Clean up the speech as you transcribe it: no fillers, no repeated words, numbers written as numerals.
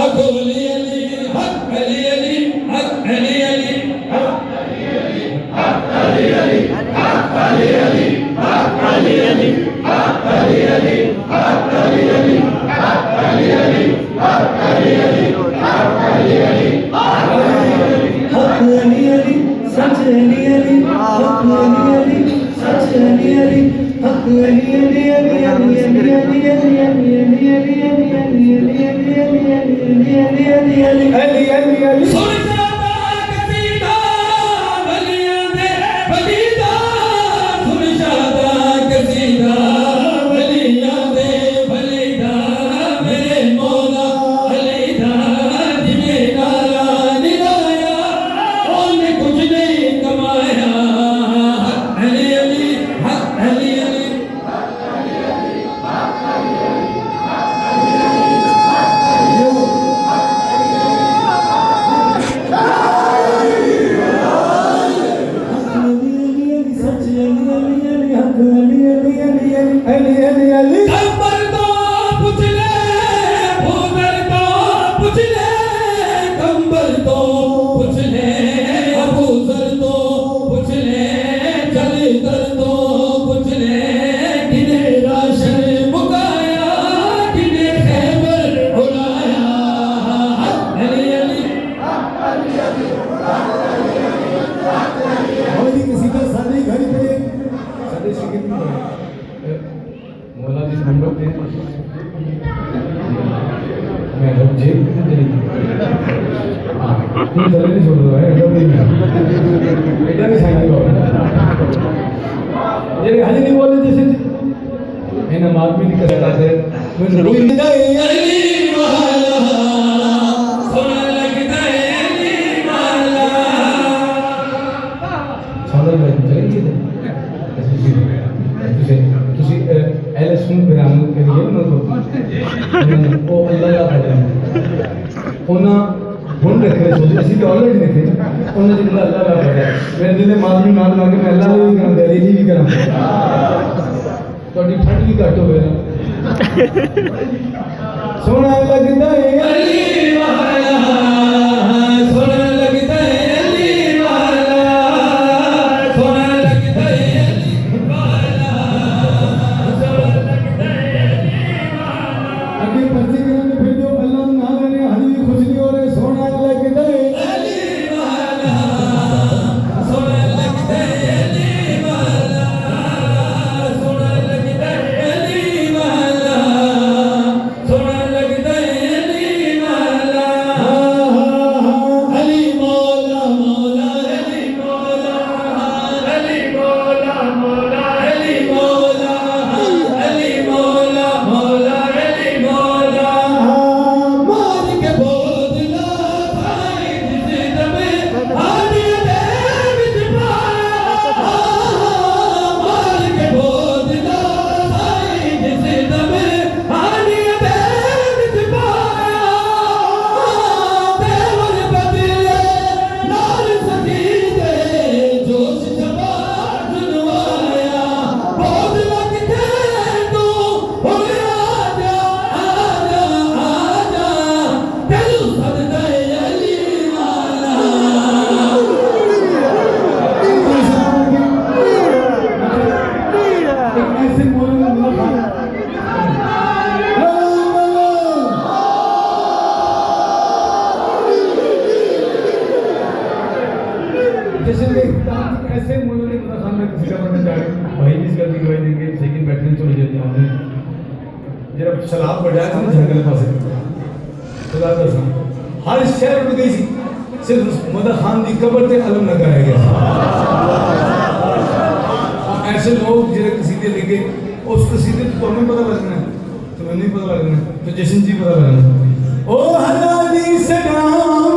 हक अली अली हक अली अली हक अली अली हक अली अली हक अली अली हक अली अली हक अली अली हक अली अली हक अली अली हक अली अली हक अली अली हक अली अली सच अली अली हक अली अली सच अली अली हक अली अली अली अली अली अली अली अली अली अली अली अली अली सुन जादा कसीदा वलियां दे वलीदा सुन जादा कसीदा वलियां दे वलीदा मेरे मौला वलीदा जिने नारा निराया ओने कुछ नहीं कमाया हक अली अली हक अली अली कंबर तो पूछ ले भूदर तो पूछ ले कंबर तो पूछ ले अबूजर तो पूछ ले जलीदर तो पूछ ले किने राशन मुकाया किने खैबर उड़ाया अली अली हमारी कसीदा सारे घर पे सारे शिकित में मौला जी हम लोग थे मैं अब जेल में चली तू चले नहीं छोड़ रहा है एकदम नहीं साइड हो ये हज नहीं बोले जैसे मैंने मार भी नहीं कर रहा था मुझे रोई अली वाला सोना लगता है अली वाला सादर में चलेंगे तुसी एल सुन बिरान करिए ना तो वो अल्लाह का है ओना हुन रखे सोचे ਅਸੀਂ ਤੇ ਆਲਰੇਡੀ रखे ਉਹਨਾਂ ਜਿਹੜਾ ਅੱਲਾਹ ਦਾ ਹੈ ਮੇਰੇ ਦਿਲ ਦੇ ਮਾਜ਼ੂਮ ਨਾਲ ਲਾ ਕੇ ਮੈਂ ਅੱਲਾਹ ਨੂੰ ਵੀ ਕਰਾਂ ਦਿਲੀ ਜੀ ਵੀ ਕਰਾਂ ਤੁਹਾਡੀ ਠੰਡ ਵੀ ਘੱਟ ਹੋਵੇ ਨਾ ਸੋਹਣਾ ਲੱਗਦਾ ਏ अली वाला सोना लगता है अली वाला सोना लगता है अली वाला सोना लगता है अली वाला ਅੱਗੇ ਪਰਚੇ ਕਰਾਂਗੇ ਫਿਰ ਜੋ ਅੱਲਾਹ ਨੂੰ ਨਾਲ ਲੈਣੇ ਹਜੇ ਵੀ ਖੁਸ਼ ਨਹੀਂ ਹੋ ਰਹੇ ਸੋਹਣਾ ਲੱਗਦਾ ਏ अली वाला सोना लगता है अली वाला सोना लगता है अली वाला सोना लगता है अली वाला अली मौला मौला अली मौला अली मौला मौला अली मौला अली मौला मौला अली मौला मार के बोझला भाई जिस दमे आने दे विच पाया मार के बोझला भाई जिस दमे आने दे विच पाया देवर बदले नाल सजीदे जोश जबा जुनवाया बोझला किथे तू हुण आजा आजा आजा तेरू सजदा अली वाला ऐसे बोलूंगा जैसे ऐसे बोलो नहीं पता खान में किसी का बनना चाहे भाई भी इसका दिखवाई देंगे सेकंड पैटर्न चले जाते हैं जरा सलाब बढ़ जाए तो झगड़े पास खुदा कसम हर शहर में गई सी सिर्फ मदर खान की कब्र ते अलम लगा रह गया ऐसे लोग जरा कसीदे लिखे उस कसीदे तो तुम्हें पता लगना है तुम्हें नहीं पता लगना तो जशन जी पता लगना ओ हलाली सलाम